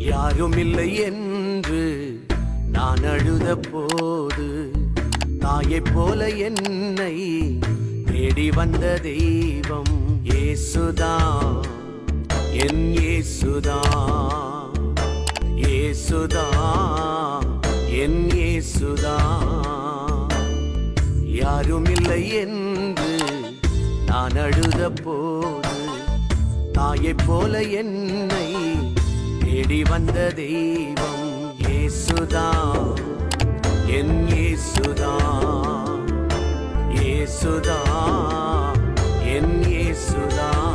யாரும் இல்லை என்று நான் அழுத போது தாயைப் போல என்னை தேடி வந்த தெய்வம் இயேசுதான், என் இயேசுதான், இயேசுதான், என் இயேசுதான். யாரும் இல்லை என்று நான் அழுத போது தாயைப் போல என்னை தேடி வந்த தெய்வம் இயேசுதான், என் இயேசுதான், இயேசுதான், என் இயேசுதான்.